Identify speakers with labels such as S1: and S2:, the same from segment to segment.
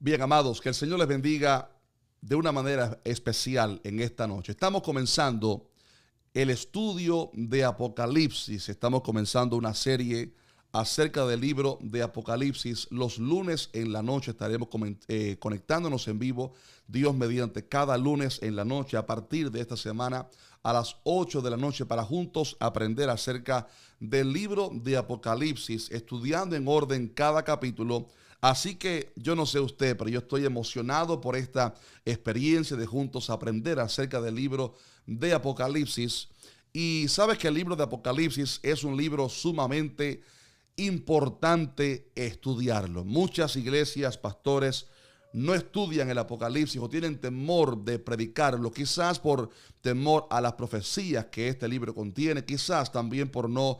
S1: Bien, amados, que el Señor les bendiga de una manera especial en esta noche. Estamos comenzando el estudio de Apocalipsis. Estamos comenzando una serie acerca del libro de Apocalipsis. Los lunes en la noche estaremos conectándonos en vivo, Dios mediante, cada lunes en la noche a partir de esta semana a las 8 de la noche para juntos aprender acerca del libro de Apocalipsis, estudiando en orden cada capítulo. Así que yo no sé usted, pero yo estoy emocionado por esta experiencia de juntos aprender acerca del libro de Apocalipsis. Y sabes que el libro de Apocalipsis es un libro sumamente importante estudiarlo. Muchas iglesias, pastores, no estudian el Apocalipsis o tienen temor de predicarlo, quizás por temor a las profecías que este libro contiene, quizás también por no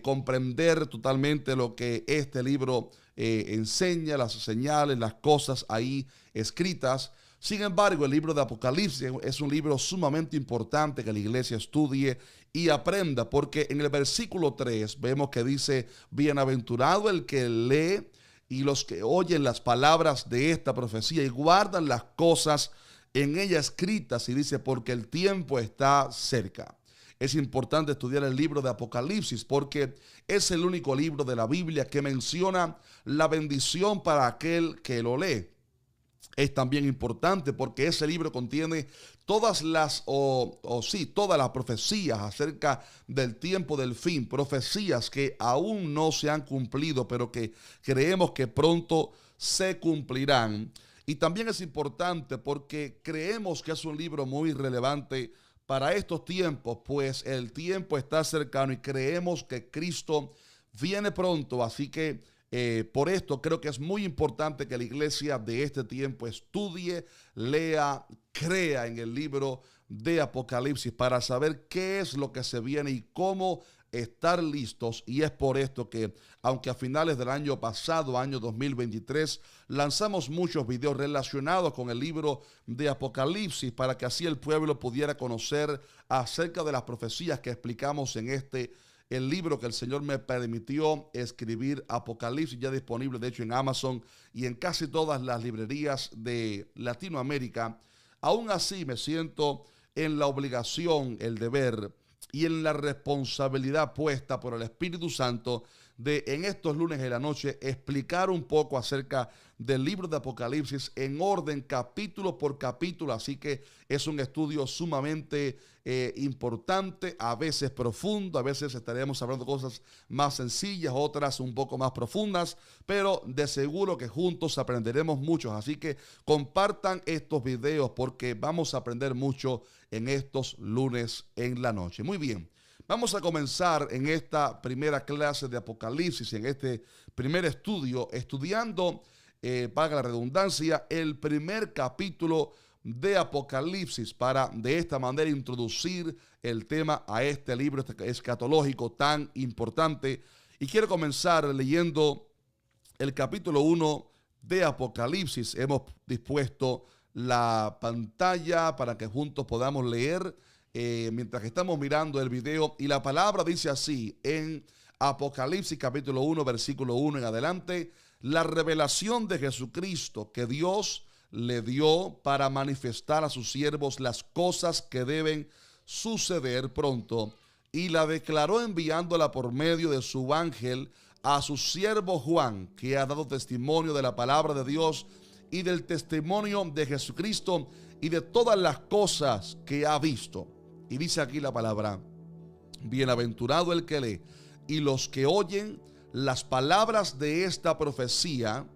S1: comprender totalmente lo que este libro enseña, las señales, las cosas ahí escritas. Sin embargo, el libro de Apocalipsis es un libro sumamente importante que la iglesia estudie y aprenda, porque en el versículo 3 vemos que dice: bienaventurado el que lee y los que oyen las palabras de esta profecía y guardan las cosas en ella escritas, y dice: porque el tiempo está cerca. Es importante estudiar el libro de Apocalipsis porque es el único libro de la Biblia que menciona la bendición para aquel que lo lee. Es también importante porque ese libro contiene todas las profecías acerca del tiempo del fin, profecías que aún no se han cumplido, pero que creemos que pronto se cumplirán. Y también es importante porque creemos que es un libro muy relevante para estos tiempos, pues el tiempo está cercano y creemos que Cristo viene pronto. Así que por esto creo que es muy importante que la iglesia de este tiempo estudie, lea, crea en el libro de Apocalipsis para saber qué es lo que se viene y cómo estar listos. Y es por esto que, aunque a finales del año pasado, año 2023, lanzamos muchos videos relacionados con el libro de Apocalipsis para que así el pueblo pudiera conocer acerca de las profecías que explicamos en el libro que el Señor me permitió escribir, Apocalipsis, ya disponible de hecho en Amazon y en casi todas las librerías de Latinoamérica. Aún así me siento en la obligación, el deber y en la responsabilidad puesta por el Espíritu Santo de en estos lunes de la noche explicar un poco acerca del libro de Apocalipsis en orden, capítulo por capítulo. Así que es un estudio sumamente importante, a veces profundo, a veces estaremos hablando de cosas más sencillas, otras un poco más profundas, pero de seguro que juntos aprenderemos mucho. Así que compartan estos videos porque vamos a aprender mucho en estos lunes en la noche. Muy bien. Vamos a comenzar en esta primera clase de Apocalipsis, en este primer estudio, estudiando, valga la redundancia, el primer capítulo de Apocalipsis para de esta manera introducir el tema a este libro escatológico tan importante. Y quiero comenzar leyendo el capítulo 1 de Apocalipsis. Hemos dispuesto la pantalla para que juntos podamos leer mientras que estamos mirando el video, y la palabra dice así en Apocalipsis capítulo 1 versículo 1 en adelante: la revelación de Jesucristo que Dios le dio para manifestar a sus siervos las cosas que deben suceder pronto, y la declaró enviándola por medio de su ángel a su siervo Juan, que ha dado testimonio de la palabra de Dios y del testimonio de Jesucristo y de todas las cosas que ha visto. Y dice aquí la palabra: bienaventurado el que lee y los que oyen las palabras de esta profecía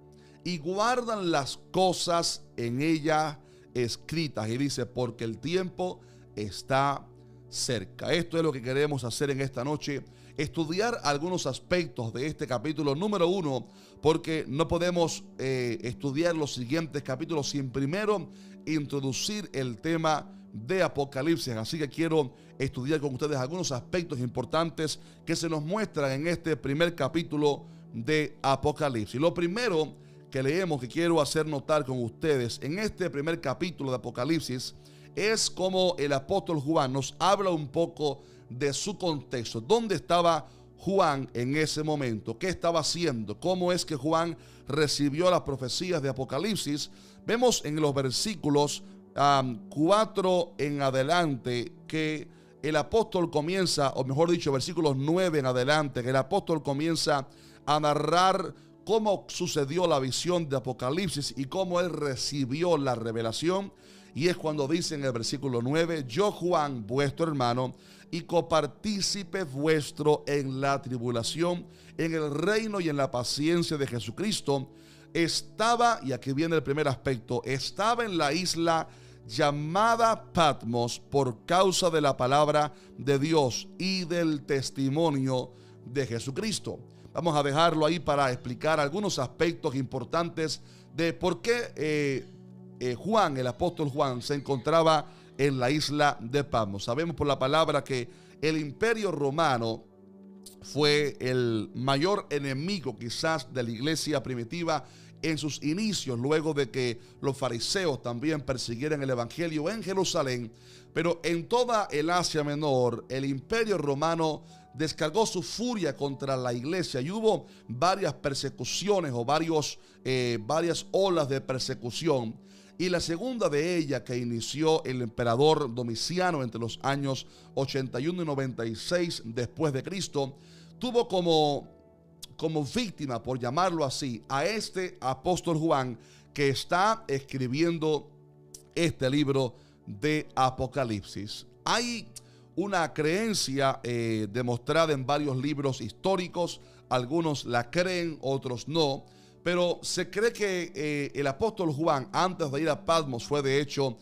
S1: y guardan las cosas en ella escritas. Y dice: porque el tiempo está cerca. Esto es lo que queremos hacer en esta noche, estudiar algunos aspectos de este capítulo número 1, porque no podemos estudiar los siguientes capítulos sin primero introducir el tema de Apocalipsis. Así que quiero estudiar con ustedes algunos aspectos importantes que se nos muestran en este primer capítulo de Apocalipsis. Lo primero que leemos, que quiero hacer notar con ustedes en este primer capítulo de Apocalipsis, es como el apóstol Juan nos habla un poco de su contexto. ¿Dónde estaba Juan en ese momento? ¿Qué estaba haciendo? ¿Cómo es que Juan recibió las profecías de Apocalipsis? Vemos en los versículos 4 en adelante que el apóstol comienza, o mejor dicho, versículos 9 en adelante, que el apóstol comienza a narrar cómo sucedió la visión de Apocalipsis y cómo él recibió la revelación. Y es cuando dice en el versículo 9: yo, Juan, vuestro hermano y copartícipe vuestro en la tribulación, en el reino y en la paciencia de Jesucristo, estaba, y aquí viene el primer aspecto, estaba en la isla llamada Patmos por causa de la palabra de Dios y del testimonio de Jesucristo. Vamos a dejarlo ahí para explicar algunos aspectos importantes de por qué Juan, el apóstol Juan, se encontraba en la isla de Patmos. Sabemos por la palabra que el imperio romano fue el mayor enemigo quizás de la iglesia primitiva en sus inicios, luego de que los fariseos también persiguieran el evangelio en Jerusalén. Pero en toda el Asia Menor, el imperio romano descargó su furia contra la iglesia y hubo varias persecuciones o varias olas de persecución. Y la segunda de ellas, que inició el emperador Domiciano entre los años 81 y 96 después de Cristo, tuvo como víctima, por llamarlo así, a este apóstol Juan, que está escribiendo este libro de Apocalipsis. Hay una creencia demostrada en varios libros históricos, algunos la creen, otros no, pero se cree que el apóstol Juan, antes de ir a Patmos, fue de hecho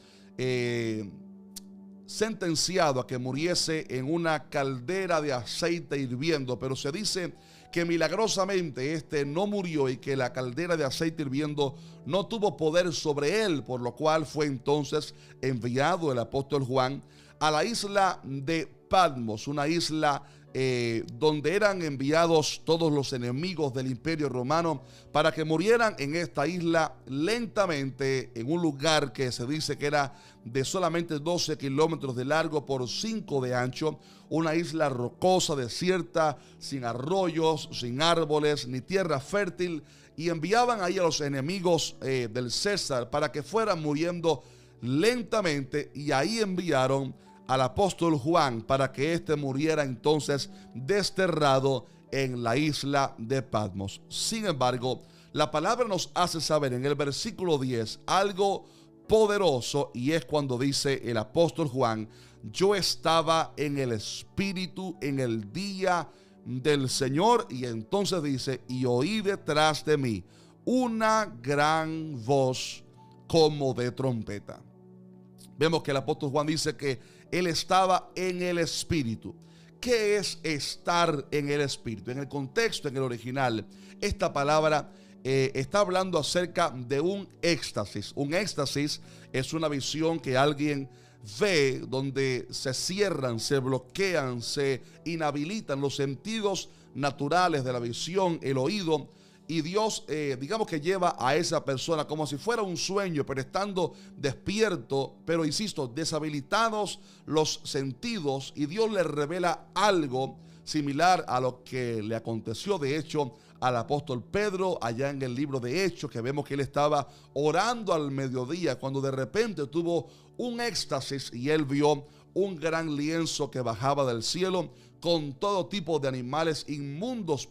S1: sentenciado a que muriese en una caldera de aceite hirviendo, pero se dice que milagrosamente este no murió y que la caldera de aceite hirviendo no tuvo poder sobre él, por lo cual fue entonces enviado el apóstol Juan a la isla de Patmos, una isla donde eran enviados todos los enemigos del imperio romano para que murieran en esta isla lentamente, en un lugar que se dice que era de solamente 12 kilómetros de largo por 5 de ancho, una isla rocosa, desierta, sin arroyos, sin árboles, ni tierra fértil, y enviaban ahí a los enemigos del César para que fueran muriendo lentamente, y ahí enviaron al apóstol Juan para que éste muriera entonces desterrado en la isla de Patmos. Sin embargo, la palabra nos hace saber en el versículo 10 algo poderoso, y es cuando dice el apóstol Juan: yo estaba en el Espíritu en el día del Señor, y entonces dice: y oí detrás de mí una gran voz como de trompeta. Vemos que el apóstol Juan dice que él estaba en el Espíritu. ¿Qué es estar en el Espíritu? En el contexto, en el original, esta palabra está hablando acerca de un éxtasis. Un éxtasis es una visión que alguien ve donde se cierran, se bloquean, se inhabilitan los sentidos naturales de la visión, el oído, y Dios, digamos que lleva a esa persona como si fuera un sueño, pero estando despierto, pero insisto, deshabilitados los sentidos, y Dios le revela algo similar a lo que le aconteció de hecho al apóstol Pedro allá en el libro de Hechos, que vemos que él estaba orando al mediodía cuando de repente tuvo un éxtasis y él vio un gran lienzo que bajaba del cielo con todo tipo de animales inmundos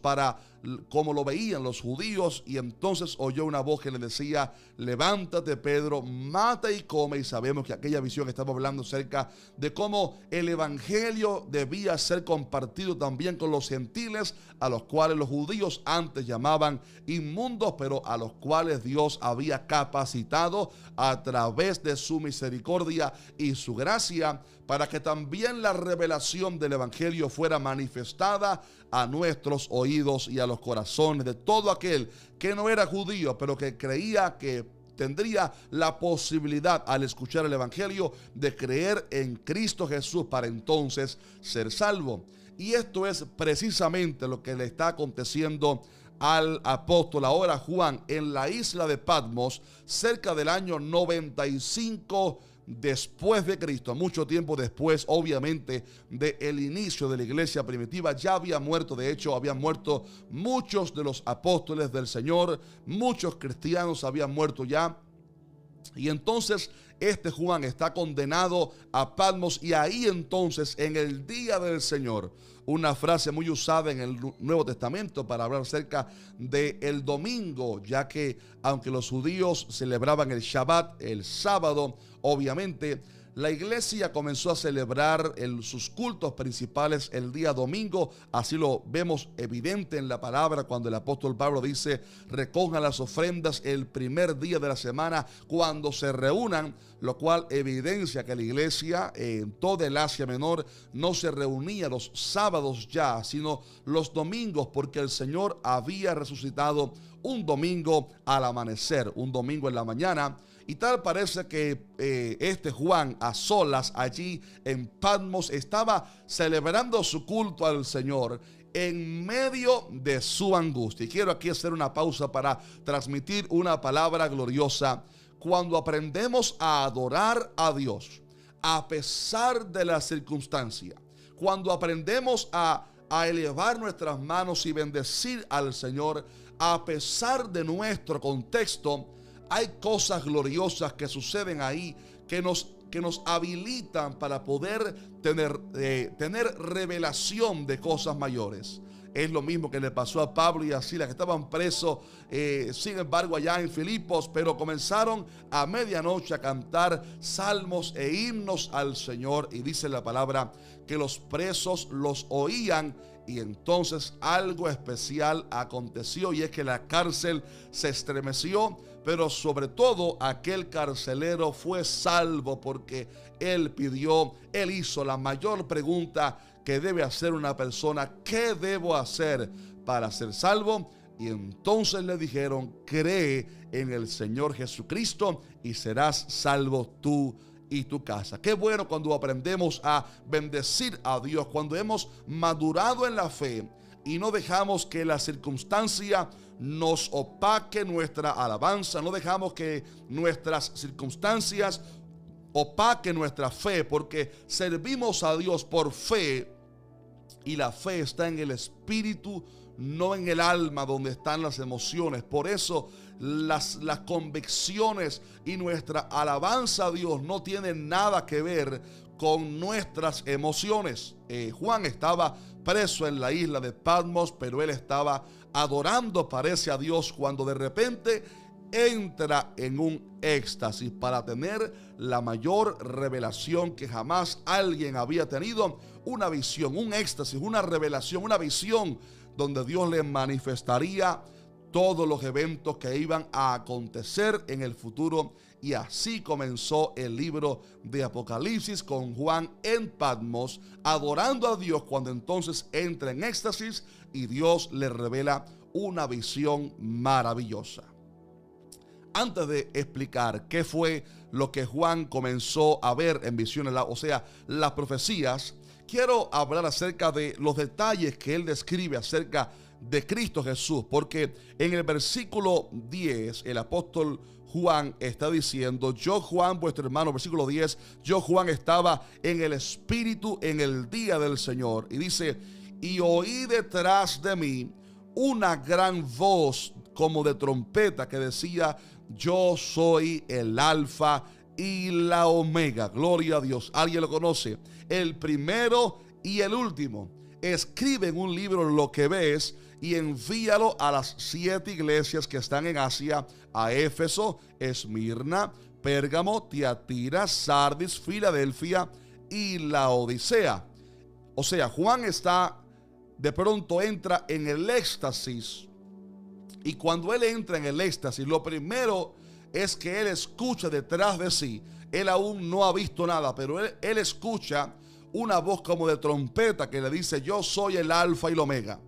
S1: como lo veían los judíos, y entonces oyó una voz que le decía: levántate, Pedro, mata y come. Y sabemos que aquella visión estaba hablando acerca de cómo el evangelio debía ser compartido también con los gentiles, a los cuales los judíos antes llamaban inmundos, pero a los cuales Dios había capacitado a través de su misericordia y su gracia, para que también la revelación del evangelio fuera manifestada a nuestros oídos y a los corazones de todo aquel que no era judío, pero que creía que tendría la posibilidad, al escuchar el evangelio, de creer en Cristo Jesús para entonces ser salvo. Y esto es precisamente lo que le está aconteciendo al apóstol ahora Juan en la isla de Patmos, cerca del año 95 después de Cristo, mucho tiempo después, obviamente, del inicio de la iglesia primitiva. Ya había muerto, de hecho, habían muerto muchos de los apóstoles del Señor, muchos cristianos habían muerto ya. Y entonces este Juan está condenado a Patmos, y ahí entonces, en el día del Señor, una frase muy usada en el Nuevo Testamento para hablar acerca del domingo, ya que aunque los judíos celebraban el Shabbat, el sábado, obviamente la iglesia comenzó a celebrar sus cultos principales el día domingo. Así lo vemos evidente en la palabra cuando el apóstol Pablo dice: recojan las ofrendas el primer día de la semana cuando se reúnan, lo cual evidencia que la iglesia en toda el Asia Menor no se reunía los sábados ya, sino los domingos, porque el Señor había resucitado un domingo al amanecer, un domingo en la mañana. Y tal parece que este Juan, a solas allí en Patmos, estaba celebrando su culto al Señor en medio de su angustia. Y quiero aquí hacer una pausa para transmitir una palabra gloriosa. Cuando aprendemos a adorar a Dios a pesar de la circunstancia, cuando aprendemos a elevar nuestras manos y bendecir al Señor a pesar de nuestro contexto, hay cosas gloriosas que suceden ahí que nos habilitan para poder tener revelación de cosas mayores. Es lo mismo que le pasó a Pablo y a Silas, que estaban presos, sin embargo, allá en Filipos, pero comenzaron a medianoche a cantar salmos e himnos al Señor. Y dice la palabra que los presos los oían, y entonces algo especial aconteció, y es que la cárcel se estremeció, pero sobre todo aquel carcelero fue salvo, porque él hizo la mayor pregunta que debe hacer una persona: ¿qué debo hacer para ser salvo? Y entonces le dijeron: cree en el Señor Jesucristo y serás salvo tú y tu casa. Qué bueno cuando aprendemos a bendecir a Dios, cuando hemos madurado en la fe y no dejamos que la circunstancia nos opaque nuestra alabanza, no dejamos que nuestras circunstancias opaquen nuestra fe, porque servimos a Dios por fe, y la fe está en el espíritu, no en el alma donde están las emociones. Por eso las convicciones y nuestra alabanza a Dios no tienen nada que ver con nuestras emociones. Juan estaba preso en la isla de Patmos, pero él estaba adorando, parece, a Dios, cuando de repente entra en un éxtasis para tener la mayor revelación que jamás alguien había tenido. Una visión, un éxtasis, una revelación, una visión donde Dios le manifestaría todos los eventos que iban a acontecer en el futuro. Y así comenzó el libro de Apocalipsis, con Juan en Patmos adorando a Dios, cuando entonces entra en éxtasis y Dios le revela una visión maravillosa. Antes de explicar qué fue lo que Juan comenzó a ver en visiones, o sea, las profecías, quiero hablar acerca de los detalles que él describe acerca de Cristo Jesús, porque en el versículo 10 el apóstol Juan está diciendo: yo, Juan, vuestro hermano, versículo 10, yo, Juan, estaba en el Espíritu en el día del Señor. Y dice: y oí detrás de mí una gran voz como de trompeta que decía: yo soy el Alfa y la Omega. Gloria a Dios. ¿Alguien lo conoce? El primero y el último. Escribe en un libro lo que ves y envíalo a las 7 iglesias que están en Asia: a Éfeso, Esmirna, Pérgamo, Tiatira, Sardis, Filadelfia y Laodicea. O sea, Juan de pronto entra en el éxtasis, y cuando él entra en el éxtasis, lo primero es que él escucha detrás de sí. Él aún no ha visto nada, pero él escucha una voz como de trompeta que le dice: yo soy el Alfa y el Omega,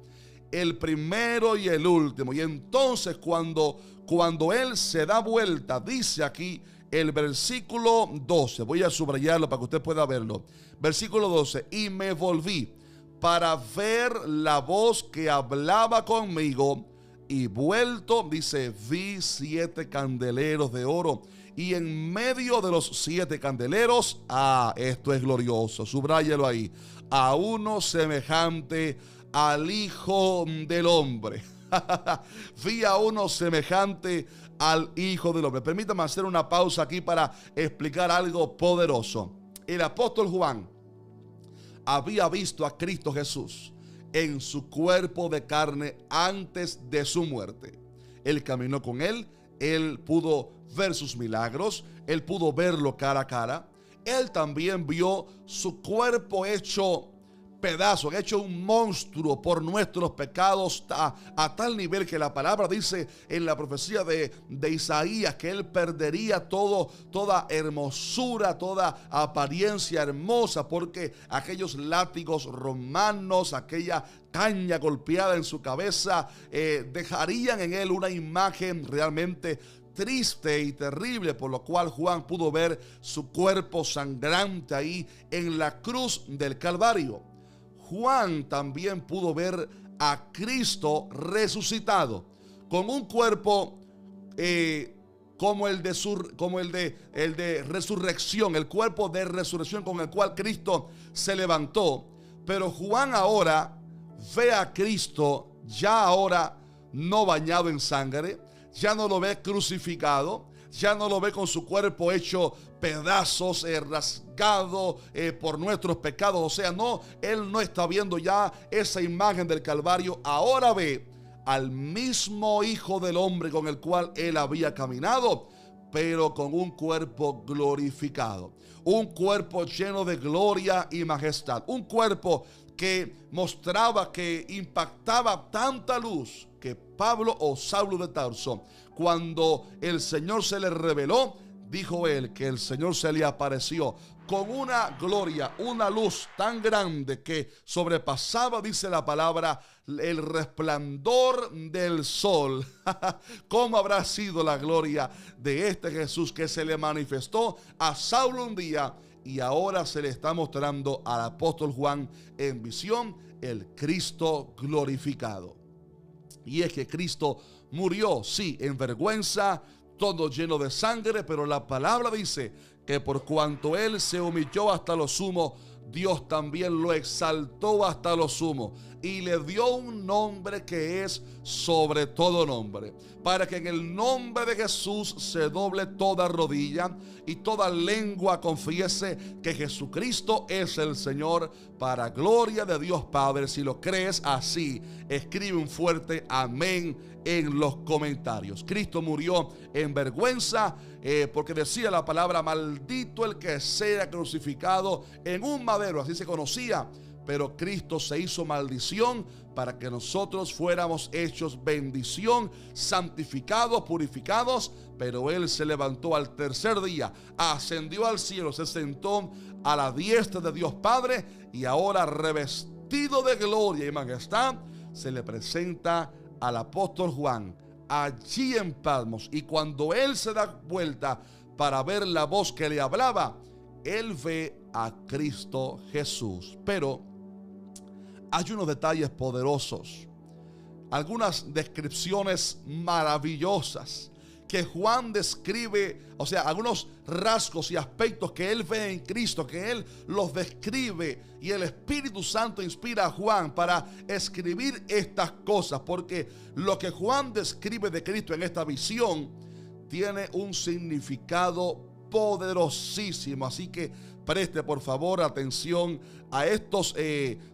S1: el primero y el último. Y entonces cuando él se da vuelta, dice aquí el versículo 12, voy a subrayarlo para que usted pueda verlo. Versículo 12: y me volví para ver la voz que hablaba conmigo, y vuelto, dice, vi 7 candeleros de oro. Y en medio de los 7 candeleros, esto es glorioso, subráyalo ahí, a uno semejante al Hijo del Hombre. Vi a uno semejante al Hijo del Hombre. Permítame hacer una pausa aquí para explicar algo poderoso. El apóstol Juan había visto a Cristo Jesús en su cuerpo de carne antes de su muerte. Él caminó con él pudo ver sus milagros, él pudo verlo cara a cara. Él también vio su cuerpo hecho pedazos, hecho un monstruo por nuestros pecados a tal nivel que la palabra dice en la profecía de Isaías que él perdería toda hermosura, toda apariencia hermosa, porque aquellos látigos romanos, aquella caña golpeada en su cabeza, dejarían en él una imagen realmente triste y terrible, por lo cual Juan pudo ver su cuerpo sangrante ahí en la cruz del Calvario. Juan también pudo ver a Cristo resucitado con un cuerpo como el de resurrección, el cuerpo de resurrección con el cual Cristo se levantó. Pero Juan ahora ve a Cristo ya ahora no bañado en sangre, ya no lo ve crucificado, ya no lo ve con su cuerpo hecho pedazos, rasgado por nuestros pecados. O sea, él no está viendo ya esa imagen del Calvario. Ahora ve al mismo Hijo del Hombre con el cual él había caminado, pero con un cuerpo glorificado, un cuerpo lleno de gloria y majestad, un cuerpo que mostraba, que impactaba tanta luz que Pablo o Saulo de Tarso, cuando el Señor se le reveló, dijo él que el Señor se le apareció con una gloria, una luz tan grande que sobrepasaba, dice la palabra, el resplandor del sol. ¿Cómo habrá sido la gloria de este Jesús que se le manifestó a Saulo un día y ahora se le está mostrando al apóstol Juan en visión, el Cristo glorificado? Y es que Cristo murió, sí, en vergüenza, todo lleno de sangre, pero la palabra dice que por cuanto él se humilló hasta lo sumo, Dios también lo exaltó hasta lo sumo y le dio un nombre que es sobre todo nombre, para que en el nombre de Jesús se doble toda rodilla y toda lengua confiese que Jesucristo es el Señor, para gloria de Dios Padre. Si lo crees así, escribe un fuerte amén en los comentarios. Cristo murió en vergüenza, porque decía la palabra, maldito el que sea crucificado en un madero, así se conocía. Pero Cristo se hizo maldición para que nosotros fuéramos hechos bendición, santificados, purificados. Pero Él se levantó al tercer día, ascendió al cielo, se sentó a la diestra de Dios Padre y ahora, revestido de gloria y majestad, se le presenta al apóstol Juan allí en Patmos. Y cuando él se da vuelta para ver la voz que le hablaba, él ve a Cristo Jesús. Pero hay unos detalles poderosos, algunas descripciones maravillosas que Juan describe, o sea, algunos rasgos y aspectos que él ve en Cristo, que él los describe, y el Espíritu Santo inspira a Juan para escribir estas cosas, porque lo que Juan describe de Cristo en esta visión tiene un significado poderosísimo. Así que preste por favor atención a estos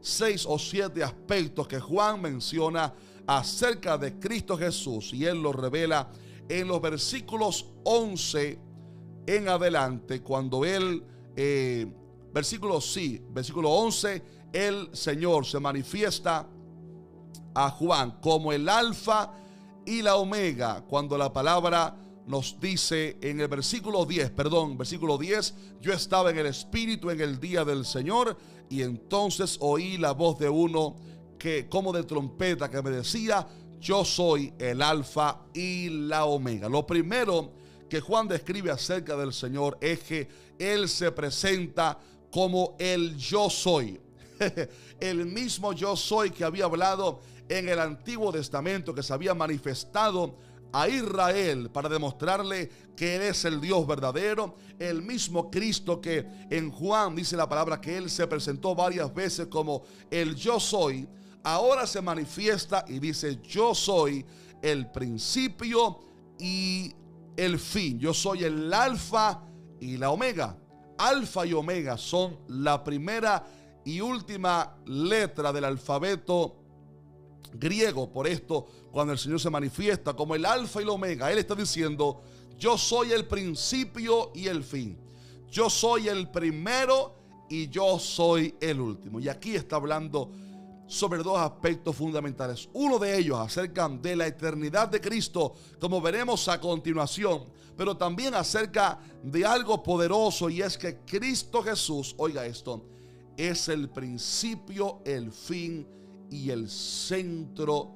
S1: 6 o 7 aspectos que Juan menciona acerca de Cristo Jesús, y él los revela en los versículos 11 en adelante, cuando él, versículo 11, el Señor se manifiesta a Juan como el alfa y la omega, cuando la palabra nos dice en el versículo 10, yo estaba en el Espíritu en el día del Señor, y entonces oí la voz de uno que como de trompeta que me decía, yo soy el alfa y la omega. Lo primero que Juan describe acerca del Señor es que Él se presenta como el yo soy. El mismo yo soy que había hablado en el Antiguo Testamento que se había manifestado a Israel para demostrarle que Él es el Dios verdadero. El mismo Cristo que en Juan dice la palabra que Él se presentó varias veces como el yo soy, ahora se manifiesta y dice: yo soy el principio y el fin. Yo soy el alfa y la omega. Alfa y omega son la primera y última letra del alfabeto griego. Por esto, cuando el Señor se manifiesta como el alfa y el omega, Él está diciendo: yo soy el principio y el fin. Yo soy el primero y yo soy el último. Y aquí está hablando sobre dos aspectos fundamentales. Uno de ellos acerca de la eternidad de Cristo, como veremos a continuación, pero también acerca de algo poderoso, y es que Cristo Jesús, oiga esto, es el principio, el fin y el centro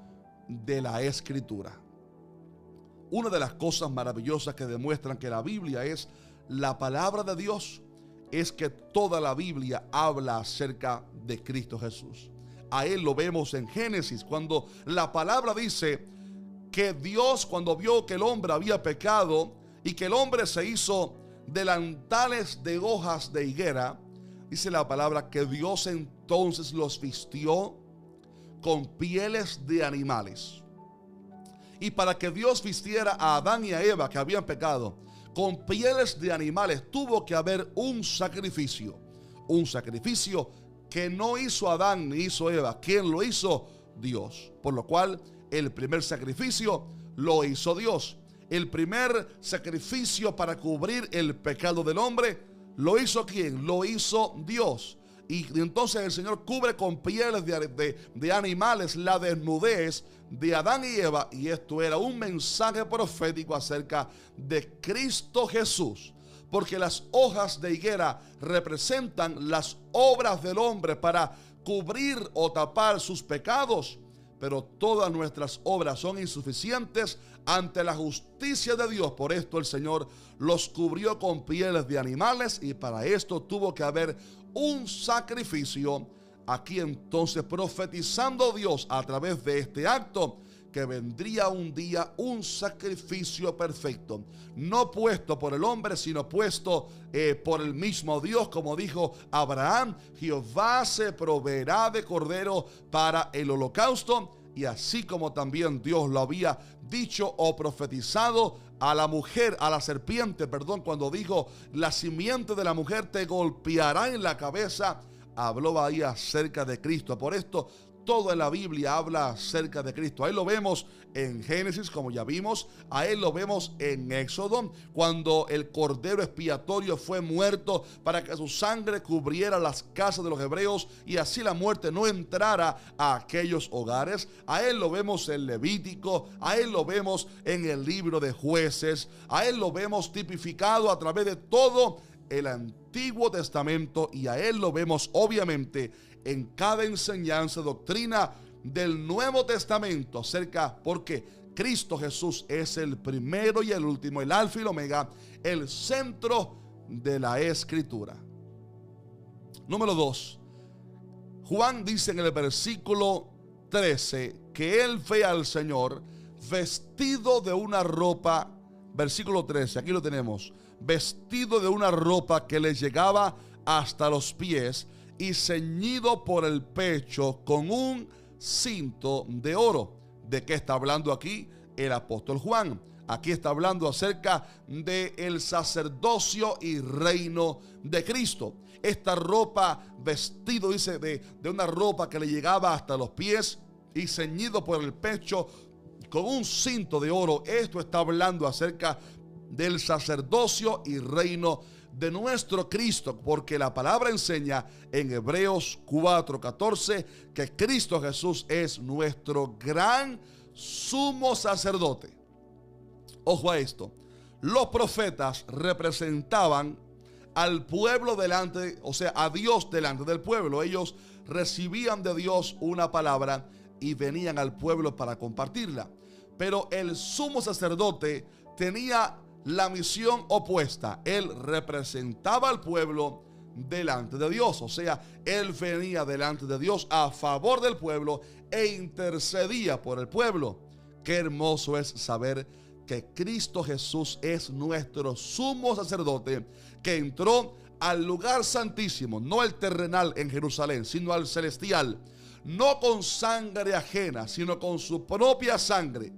S1: de la Escritura. Una de las cosas maravillosas que demuestran que la Biblia es la palabra de Dios es que toda la Biblia habla acerca de Cristo Jesús. A Él lo vemos en Génesis, cuando la palabra dice que Dios, cuando vio que el hombre había pecado y que el hombre se hizo delantales de hojas de higuera, dice la palabra que Dios entonces los vistió con pieles de animales. Y para que Dios vistiera a Adán y a Eva, que habían pecado, con pieles de animales, tuvo que haber un sacrificio. Un sacrificio que no hizo Adán ni hizo Eva. ¿Quién lo hizo? Dios. Por lo cual, el primer sacrificio lo hizo Dios. El primer sacrificio para cubrir el pecado del hombre, ¿lo hizo quién? Lo hizo Dios. Y entonces el Señor cubre con pieles de animales la desnudez de Adán y Eva. Y esto era un mensaje profético acerca de Cristo Jesús. Porque las hojas de higuera representan las obras del hombre para cubrir o tapar sus pecados. Pero todas nuestras obras son insuficientes ante la justicia de Dios. Por esto el Señor los cubrió con pieles de animales, y para esto tuvo que haber un sacrificio. Aquí entonces profetizando Dios a través de este acto que vendría un día un sacrificio perfecto, no puesto por el hombre, sino puesto por el mismo Dios, como dijo Abraham: Jehová se proveerá de cordero para el holocausto. Y así como también Dios lo había dicho o profetizado a la mujer, a la serpiente, cuando dijo: la simiente de la mujer te golpeará en la cabeza, habló ahí acerca de Cristo. Por esto toda la Biblia habla acerca de Cristo. Ahí lo vemos en Génesis, como ya vimos. A Él lo vemos en Éxodo, cuando el cordero expiatorio fue muerto para que su sangre cubriera las casas de los hebreos y así la muerte no entrara a aquellos hogares. A Él lo vemos en Levítico. A Él lo vemos en el libro de Jueces. A Él lo vemos tipificado a través de todo el Antiguo Testamento, y a Él lo vemos obviamente en cada enseñanza, doctrina del Nuevo Testamento acerca, porque Cristo Jesús es el primero y el último, el alfa y el omega, el centro de la Escritura. Número 2. Juan dice en el versículo 13 que él ve al Señor vestido de una ropa, versículo 13, aquí lo tenemos, vestido de una ropa que le llegaba hasta los pies y ceñido por el pecho con un cinto de oro. ¿De qué está hablando aquí el apóstol Juan? Aquí está hablando acerca del sacerdocio y reino de Cristo. Esta ropa, vestido, dice, de una ropa que le llegaba hasta los pies y ceñido por el pecho con un cinto de oro. Esto está hablando acerca del sacerdocio y reino de nuestro Cristo, porque la palabra enseña en Hebreos 4:14 que Cristo Jesús es nuestro gran sumo sacerdote. Ojo a esto: los profetas representaban al pueblo delante, o sea, a Dios delante del pueblo. Ellos recibían de Dios una palabra y venían al pueblo para compartirla. Pero el sumo sacerdote tenía la misión opuesta. Él representaba al pueblo delante de Dios. O sea, él venía delante de Dios a favor del pueblo e intercedía por el pueblo. Qué hermoso es saber que Cristo Jesús es nuestro sumo sacerdote, que entró al lugar santísimo, no el terrenal en Jerusalén, sino al celestial, no con sangre ajena, sino con su propia sangre,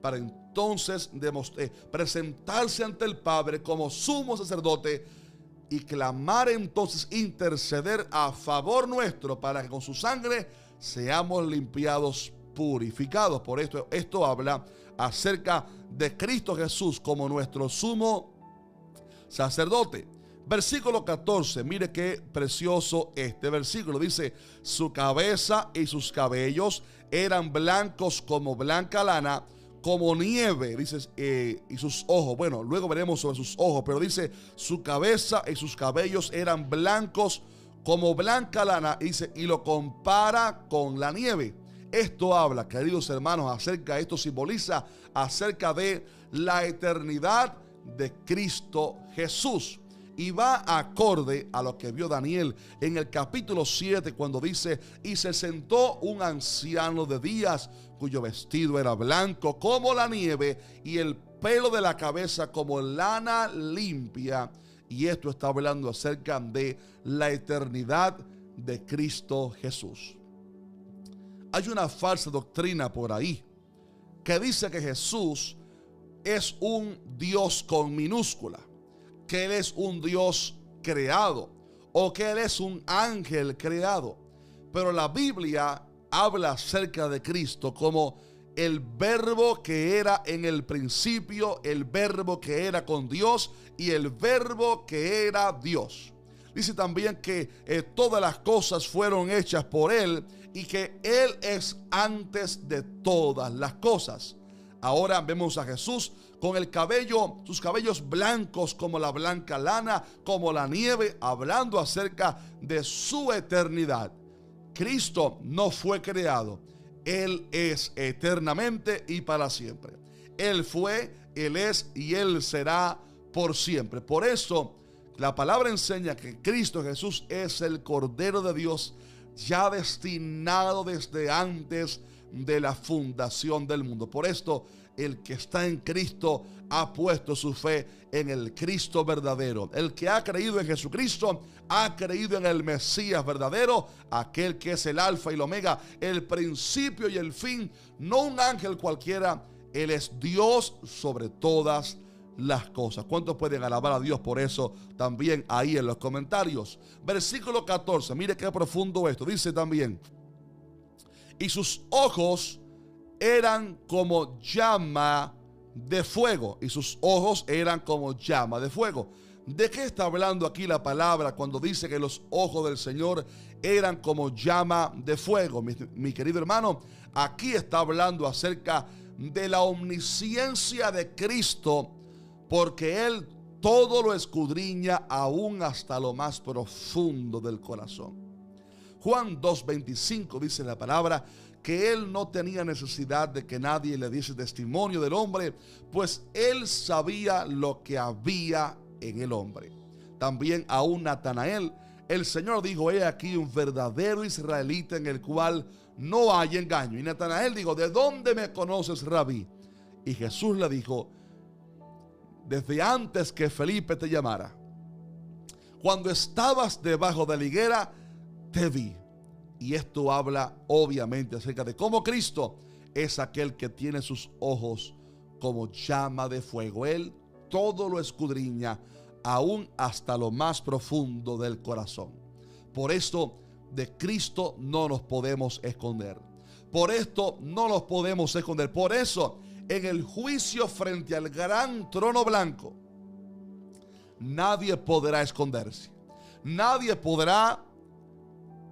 S1: para entonces presentarse ante el Padre como sumo sacerdote y clamar, entonces interceder a favor nuestro, para que con su sangre seamos limpiados, purificados. Por esto habla acerca de Cristo Jesús como nuestro sumo sacerdote. Versículo 14, mire qué precioso este versículo. Dice: su cabeza y sus cabellos eran blancos como blanca lana, como nieve. Dice, y sus ojos, bueno, luego veremos sobre sus ojos, pero dice: su cabeza y sus cabellos eran blancos como blanca lana. Dice, y lo compara con la nieve. Esto habla, queridos hermanos, acerca, esto simboliza acerca de la eternidad de Cristo Jesús. Y va acorde a lo que vio Daniel en el capítulo 7, cuando dice: y se sentó un anciano de días, cuyo vestido era blanco como la nieve, y el pelo de la cabeza como lana limpia. Y esto está hablando acerca de la eternidad de Cristo Jesús. Hay una falsa doctrina por ahí que dice que Jesús es un Dios con minúscula, que Él es un Dios creado o que Él es un ángel creado. Pero la Biblia habla acerca de Cristo como el verbo que era en el principio, el verbo que era con Dios y el verbo que era Dios. Dice también que todas las cosas fueron hechas por Él y que Él es antes de todas las cosas. Ahora vemos a Jesús con el cabello, sus cabellos blancos como la blanca lana, como la nieve, hablando acerca de su eternidad. Cristo no fue creado, Él es eternamente y para siempre. Él fue, Él es y Él será por siempre. Por eso la palabra enseña que Cristo Jesús es el Cordero de Dios, ya destinado desde antes de la fundación del mundo. Por esto, el que está en Cristo ha puesto su fe en el Cristo verdadero. El que ha creído en Jesucristo ha creído en el Mesías verdadero, aquel que es el alfa y el omega, el principio y el fin, no un ángel cualquiera. Él es Dios sobre todas las cosas. ¿Cuántos pueden alabar a Dios por eso? También ahí en los comentarios. Versículo 14, mire qué profundo esto. Dice también: y sus ojos eran como llama de fuego. Y sus ojos eran como llama de fuego. ¿De qué está hablando aquí la palabra cuando dice que los ojos del Señor eran como llama de fuego? Mi querido hermano, aquí está hablando acerca de la omnisciencia de Cristo, porque Él todo lo escudriña aún hasta lo más profundo del corazón. Juan 2:25 dice la palabra que Él no tenía necesidad de que nadie le diese testimonio del hombre, pues Él sabía lo que había en el hombre. También a un Natanael, el Señor dijo: he aquí un verdadero israelita en el cual no hay engaño. Y Natanael dijo: ¿de dónde me conoces, Rabí? Y Jesús le dijo: desde antes que Felipe te llamara, cuando estabas debajo de la higuera, te vi. Y esto habla obviamente acerca de cómo Cristo es aquel que tiene sus ojos como llama de fuego. Él todo lo escudriña, aún hasta lo más profundo del corazón. Por esto de Cristo no nos podemos esconder. Por esto no nos podemos esconder. Por eso en el juicio frente al gran trono blanco, nadie podrá esconderse. Nadie podrá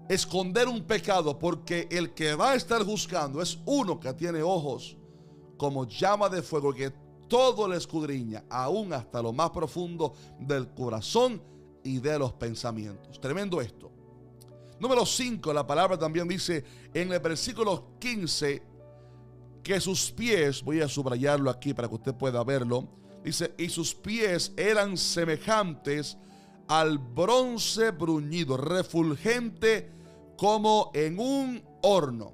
S1: esconder un pecado, porque el que va a estar juzgando es uno que tiene ojos como llama de fuego, que todo le escudriña, aún hasta lo más profundo del corazón y de los pensamientos. Tremendo esto. Número 5, la palabra también dice en el versículo 15 que sus pies, voy a subrayarlo aquí para que usted pueda verlo, dice: y sus pies eran semejantes al bronce bruñido, refulgente como en un horno.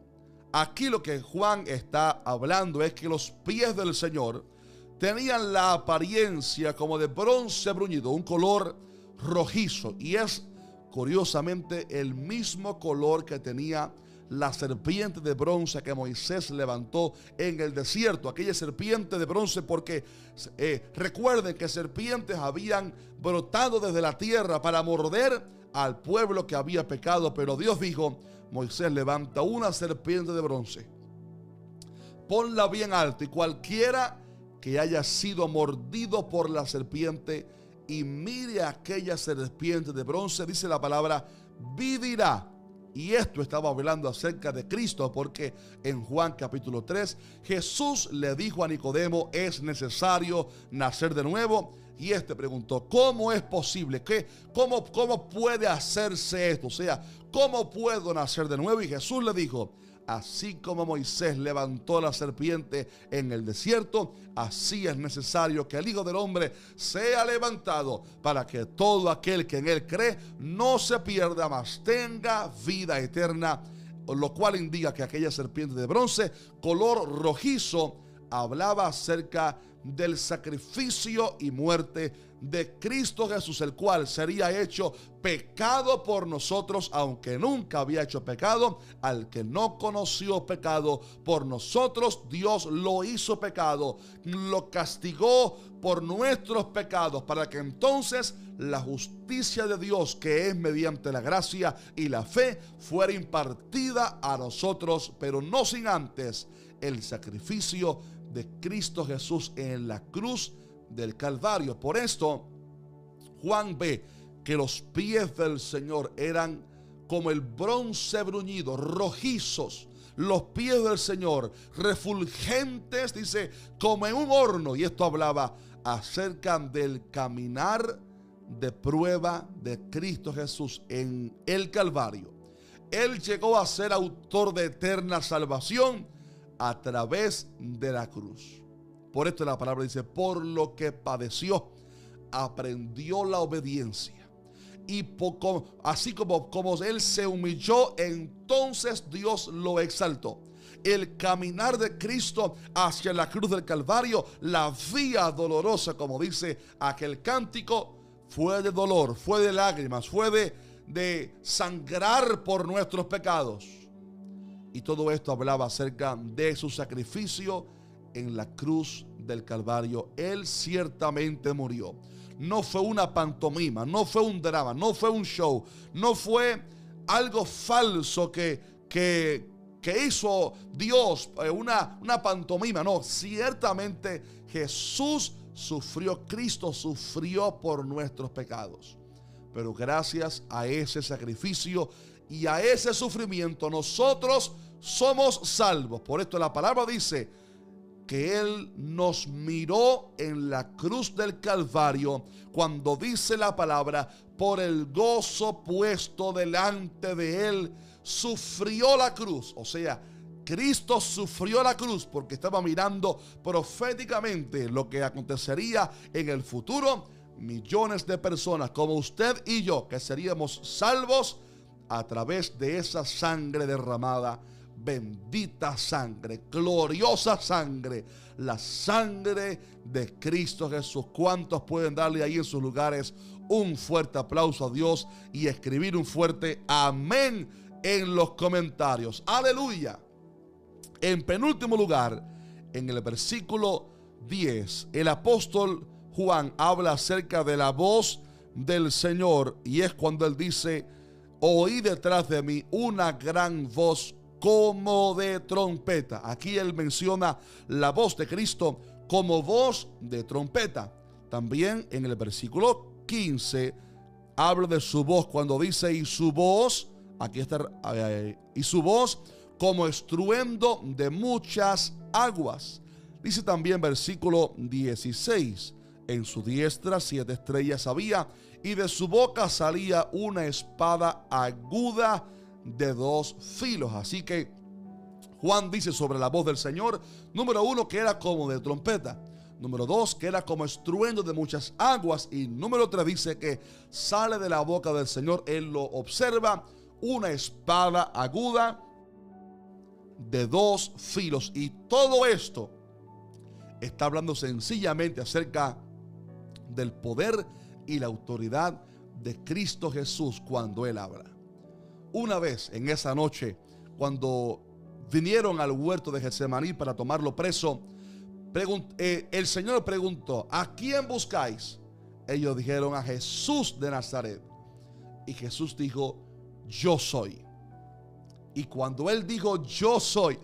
S1: Aquí lo que Juan está hablando es que los pies del Señor tenían la apariencia como de bronce bruñido, un color rojizo, y es curiosamente el mismo color que tenía la serpiente de bronce que Moisés levantó en el desierto. Aquella serpiente de bronce, porque recuerden que serpientes habían brotado desde la tierra para morder al pueblo que había pecado, pero Dios dijo: Moisés, levanta una serpiente de bronce, ponla bien alta, y cualquiera que haya sido mordido por la serpiente y mire a aquella serpiente de bronce, dice la palabra, vivirá. Y esto estaba hablando acerca de Cristo, porque en Juan capítulo 3 Jesús le dijo a Nicodemo: es necesario nacer de nuevo. Y este preguntó: ¿cómo es posible? ¿Cómo puede hacerse esto? O sea, ¿cómo puedo nacer de nuevo? Y Jesús le dijo: así como Moisés levantó la serpiente en el desierto, así es necesario que el Hijo del Hombre sea levantado, para que todo aquel que en él cree no se pierda, mas tenga vida eterna. Lo cual indica que aquella serpiente de bronce, color rojizo, hablaba acerca del sacrificio y muerte de Cristo Jesús, el cual sería hecho pecado por nosotros, aunque nunca había hecho pecado. Al que no conoció pecado, por nosotros Dios lo hizo pecado, lo castigó por nuestros pecados, para que entonces la justicia de Dios, que es mediante la gracia y la fe, fuera impartida a nosotros, pero no sin antes el sacrificio de Cristo Jesús en la cruz del Calvario. Por esto Juan ve que los pies del Señor eran como el bronce bruñido, rojizos. Los pies del Señor refulgentes, dice, como en un horno. Y esto hablaba acerca del caminar de prueba de Cristo Jesús en el Calvario. Él llegó a ser autor de eterna salvación a través de la cruz. Por esto la palabra dice: por lo que padeció, aprendió la obediencia. Y así como él se humilló, entonces Dios lo exaltó. El caminar de Cristo hacia la cruz del Calvario, la vía dolorosa, como dice aquel cántico, fue de dolor, fue de lágrimas, fue de sangrar por nuestros pecados. Y todo esto hablaba acerca de su sacrificio en la cruz del Calvario. Él ciertamente murió. No fue una pantomima, no fue un drama, no fue un show, no fue algo falso que hizo Dios, una pantomima. No, ciertamente Jesús sufrió, Cristo sufrió por nuestros pecados. Pero gracias a ese sacrificio y a ese sufrimiento, nosotros somos salvos. Por esto la palabra dice que Él nos miró en la cruz del Calvario, cuando dice la palabra: por el gozo puesto delante de Él, sufrió la cruz. O sea, Cristo sufrió la cruz porque estaba mirando proféticamente lo que acontecería en el futuro. Millones de personas como usted y yo, que seríamos salvos a través de esa sangre derramada. Bendita sangre, gloriosa sangre, la sangre de Cristo Jesús. ¿Cuántos pueden darle ahí en sus lugares un fuerte aplauso a Dios y escribir un fuerte amén en los comentarios? Aleluya. En penúltimo lugar, en el versículo 10, el apóstol Juan habla acerca de la voz del Señor, y es cuando él dice: oí detrás de mí una gran voz como de trompeta. Aquí él menciona la voz de Cristo como voz de trompeta. También en el versículo 15 habla de su voz cuando dice: y su voz, aquí está, y su voz como estruendo de muchas aguas. Dice también versículo 16: en su diestra 7 estrellas había, y de su boca salía una espada aguda de 2 filos. Así que Juan dice sobre la voz del Señor, número 1, que era como de trompeta. Número 2, que era como estruendo de muchas aguas. Y número 3 dice que sale de la boca del Señor, él lo observa, una espada aguda de 2 filos. Y todo esto está hablando sencillamente acerca del poder y la autoridad de Cristo Jesús cuando él habla. Una vez en esa noche, cuando vinieron al huerto de Getsemaní para tomarlo preso, el Señor preguntó: ¿a quién buscáis? Ellos dijeron: a Jesús de Nazaret. Y Jesús dijo: yo soy. Y cuando él dijo yo soy,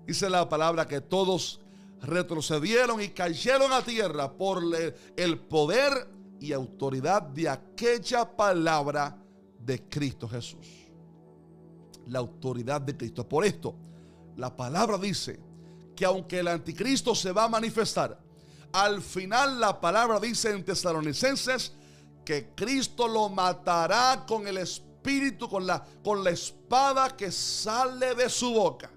S1: dice la palabra que todos retrocedieron y cayeron a tierra por el poder y autoridad de aquella palabra de Cristo Jesús. La autoridad de Cristo. Por esto, la palabra dice que aunque el anticristo se va a manifestar, al final la palabra dice en Tesalonicenses que Cristo lo matará con el espíritu, con la espada que sale de su boca.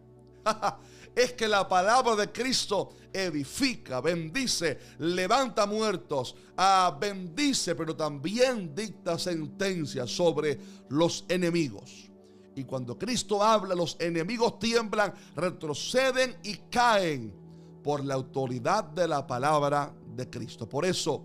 S1: Es que la palabra de Cristo edifica, bendice, levanta muertos, bendice, pero también dicta sentencias sobre los enemigos. Y cuando Cristo habla, los enemigos tiemblan, retroceden y caen por la autoridad de la palabra de Cristo. Por eso,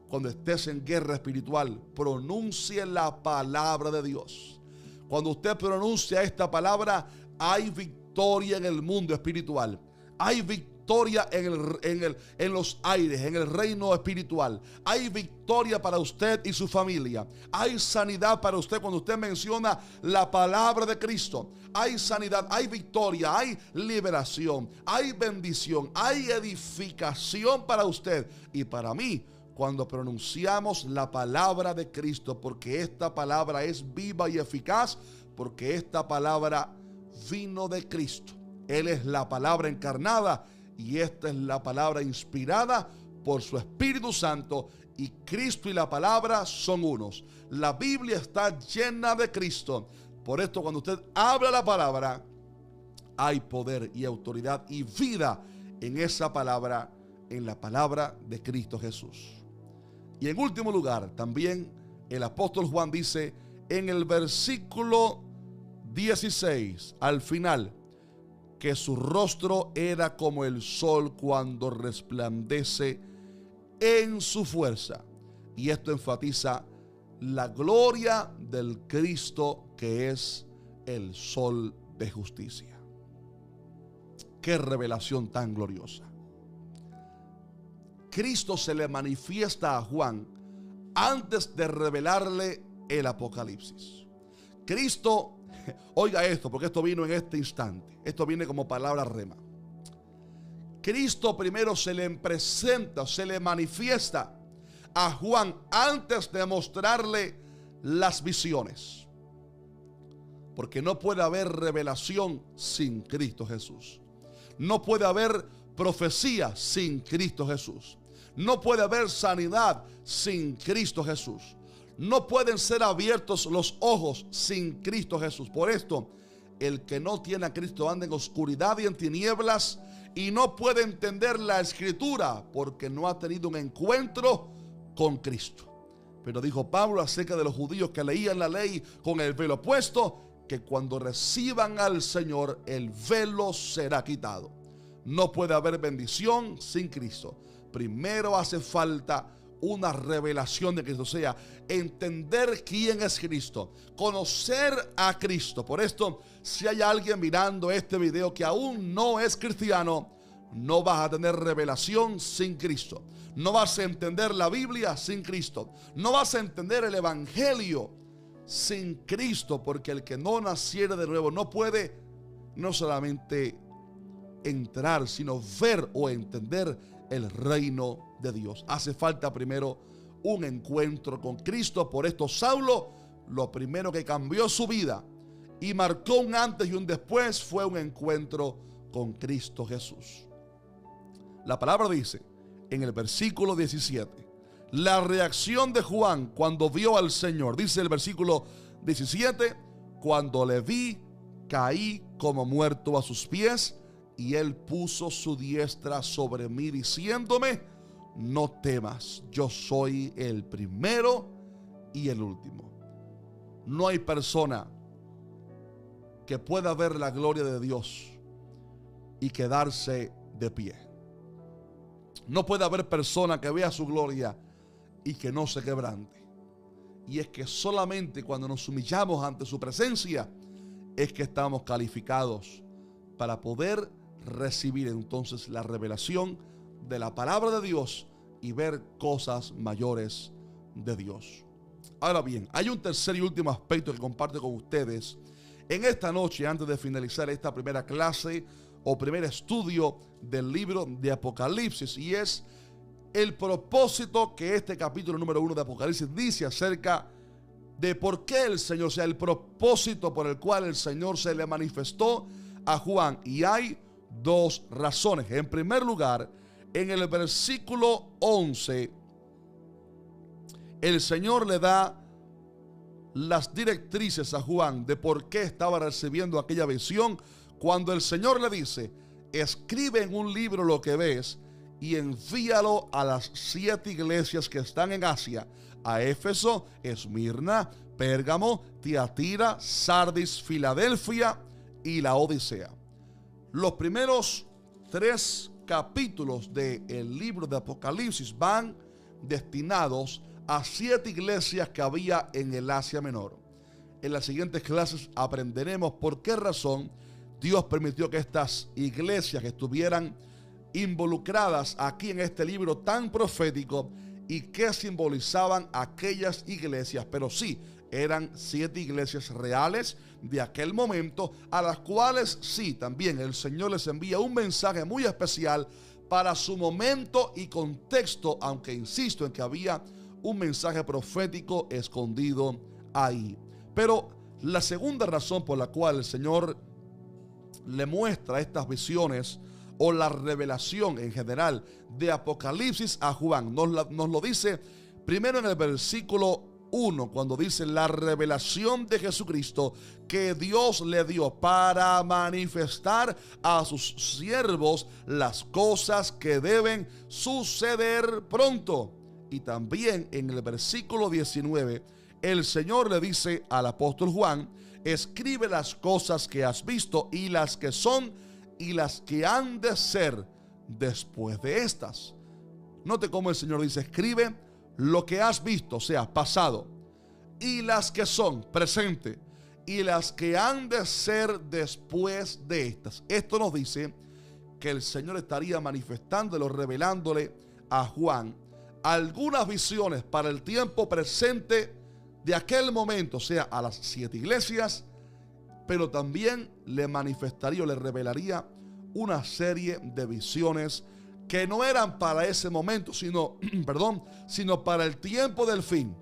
S1: cuando estés en guerra espiritual, pronuncie la palabra de Dios. Cuando usted pronuncia esta palabra, hay victoria en el mundo espiritual. Hay victoria en los aires, en el reino espiritual. Hay victoria para usted y su familia. Hay sanidad para usted cuando usted menciona la palabra de Cristo. Hay sanidad, hay victoria, hay liberación, hay bendición, hay edificación para usted y para mí cuando pronunciamos la palabra de Cristo, porque esta palabra es viva y eficaz, porque esta palabra vino de Cristo. Él es la palabra encarnada y esta es la palabra inspirada por su Espíritu Santo, y Cristo y la palabra son unos. La Biblia está llena de Cristo. Por esto, cuando usted habla la palabra, hay poder y autoridad y vida en esa palabra, en la palabra de Cristo Jesús. Y en último lugar, también el apóstol Juan dice en el versículo 16, al final, que su rostro era como el sol cuando resplandece en su fuerza. Y esto enfatiza la gloria del Cristo, que es el sol de justicia. Qué revelación tan gloriosa. Cristo se le manifiesta a Juan antes de revelarle el Apocalipsis. Cristo, oiga esto, porque esto vino en este instante. Esto viene como palabra rema. Cristo primero se le presenta, se le manifiesta a Juan antes de mostrarle las visiones. Porque no puede haber revelación sin Cristo Jesús. No puede haber profecía sin Cristo Jesús. No puede haber sanidad sin Cristo Jesús. No pueden ser abiertos los ojos sin Cristo Jesús. Por esto, el que no tiene a Cristo anda en oscuridad y en tinieblas y no puede entender la Escritura porque no ha tenido un encuentro con Cristo. Pero dijo Pablo acerca de los judíos que leían la ley con el velo puesto, que cuando reciban al Señor el velo será quitado. No puede haber bendición sin Cristo. Primero hace falta una revelación de Cristo, o sea, entender quién es Cristo, conocer a Cristo. Por esto, si hay alguien mirando este video que aún no es cristiano, no vas a tener revelación sin Cristo. No vas a entender la Biblia sin Cristo. No vas a entender el Evangelio sin Cristo, porque el que no naciere de nuevo no puede no solamente entrar, sino ver o entender el reino de Dios. Hace falta primero un encuentro con Cristo. Por esto Saulo, lo primero que cambió su vida y marcó un antes y un después fue un encuentro con Cristo Jesús. La palabra dice en el versículo 17, la reacción de Juan cuando vio al Señor. Dice el versículo 17, cuando le vi, caí como muerto a sus pies y él puso su diestra sobre mí diciéndome: no temas, yo soy el primero y el último. No hay persona que pueda ver la gloria de Dios y quedarse de pie. No puede haber persona que vea su gloria y que no se quebrante. Y es que solamente cuando nos humillamos ante su presencia es que estamos calificados para poder recibir entonces la revelación de la palabra de Dios y ver cosas mayores de Dios. Ahora bien, hay un tercer y último aspecto que comparto con ustedes en esta noche, antes de finalizar esta primera clase o primer estudio del libro de Apocalipsis, y es el propósito que este capítulo número 1 de Apocalipsis dice acerca de por qué el Señor, o sea, el propósito por el cual el Señor se le manifestó a Juan. Y hay dos razones. En primer lugar, en el versículo 11, el Señor le da las directrices a Juan de por qué estaba recibiendo aquella visión, cuando el Señor le dice: escribe en un libro lo que ves y envíalo a las 7 iglesias que están en Asia: a Éfeso, Esmirna, Pérgamo, Tiatira, Sardis, Filadelfia y la Odisea. Los primeros 3 capítulos del libro de Apocalipsis van destinados a 7 iglesias que había en el Asia Menor. En las siguientes clases aprenderemos por qué razón Dios permitió que estas iglesias estuvieran involucradas aquí en este libro tan profético y qué simbolizaban aquellas iglesias. Pero sí, eran 7 iglesias reales de aquel momento, a las cuales sí, también el Señor les envía un mensaje muy especial para su momento y contexto, aunque insisto en que había un mensaje profético escondido ahí. Pero la segunda razón por la cual el Señor le muestra estas visiones, o la revelación en general de Apocalipsis a Juan, nos lo dice primero en el versículo 1, cuando dice: la revelación de Jesucristo que Dios le dio para manifestar a sus siervos las cosas que deben suceder pronto. Y también en el versículo 19, el Señor le dice al apóstol Juan: escribe las cosas que has visto y las que son y las que han de ser después de estas. Note cómo el Señor dice: escribe lo que has visto, o sea, pasado, y las que son, presente, y las que han de ser después de estas. Esto nos dice que el Señor estaría manifestándolo, revelándole a Juan algunas visiones para el tiempo presente de aquel momento, o sea, a las 7 iglesias, pero también le manifestaría o le revelaría una serie de visiones que no eran para ese momento, sino para el tiempo del fin.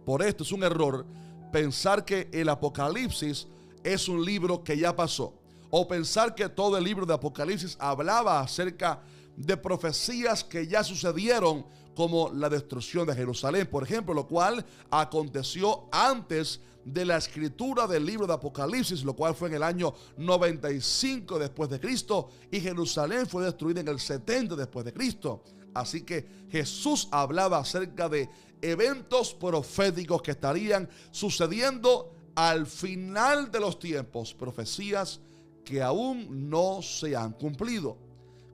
S1: Por esto es un error pensar que el Apocalipsis es un libro que ya pasó, o pensar que todo el libro de Apocalipsis hablaba acerca de profecías que ya sucedieron, como la destrucción de Jerusalén, por ejemplo, lo cual aconteció antes de la escritura del libro de Apocalipsis, lo cual fue en el año 95 después de Cristo, y Jerusalén fue destruida en el 70 después de Cristo. Así que Jesús hablaba acerca de eventos proféticos que estarían sucediendo al final de los tiempos, profecías que aún no se han cumplido.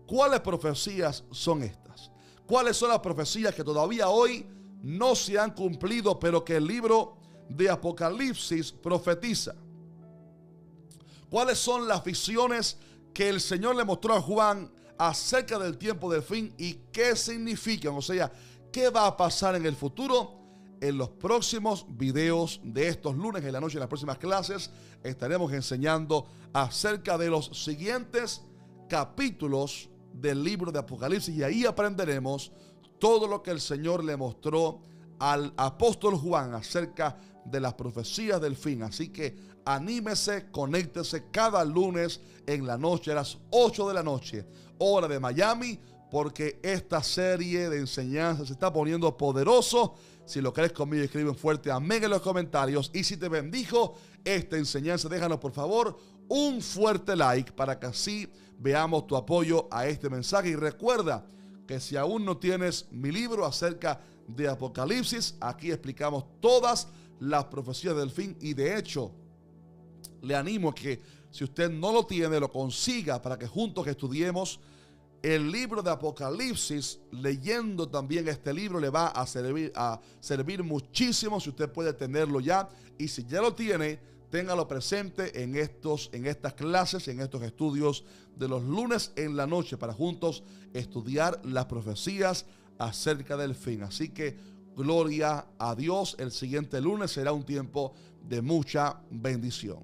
S1: ¿Cuáles profecías son estas? ¿Cuáles son las profecías que todavía hoy no se han cumplido, pero que el libro de Apocalipsis profetiza? ¿Cuáles son las visiones que el Señor le mostró a Juan acerca del tiempo del fin y qué significan? O sea, ¿qué va a pasar en el futuro? En los próximos videos de estos lunes en la noche, en las próximas clases, estaremos enseñando acerca de los siguientes capítulos del libro de Apocalipsis, y ahí aprenderemos todo lo que el Señor le mostró al apóstol Juan acerca de las profecías del fin. Así que anímese, conéctese cada lunes en la noche a las 8 de la noche, hora de Miami, porque esta serie de enseñanzas se está poniendo poderoso. Si lo crees conmigo, escribe un fuerte amén en los comentarios. Y si te bendijo esta enseñanza, déjanos por favor un fuerte like para que así veamos tu apoyo a este mensaje. Y recuerda que si aún no tienes mi libro acerca de Apocalipsis, aquí explicamos todas las profecías del fin, y de hecho le animo a que si usted no lo tiene, lo consiga para que juntos estudiemos el libro de Apocalipsis. Leyendo también este libro le va a servir muchísimo si usted puede tenerlo ya, y si ya lo tiene, téngalo presente en estas clases, en estos estudios de los lunes en la noche, para juntos estudiar las profecías acerca del fin. Así que gloria a Dios. El siguiente lunes será un tiempo de mucha bendición.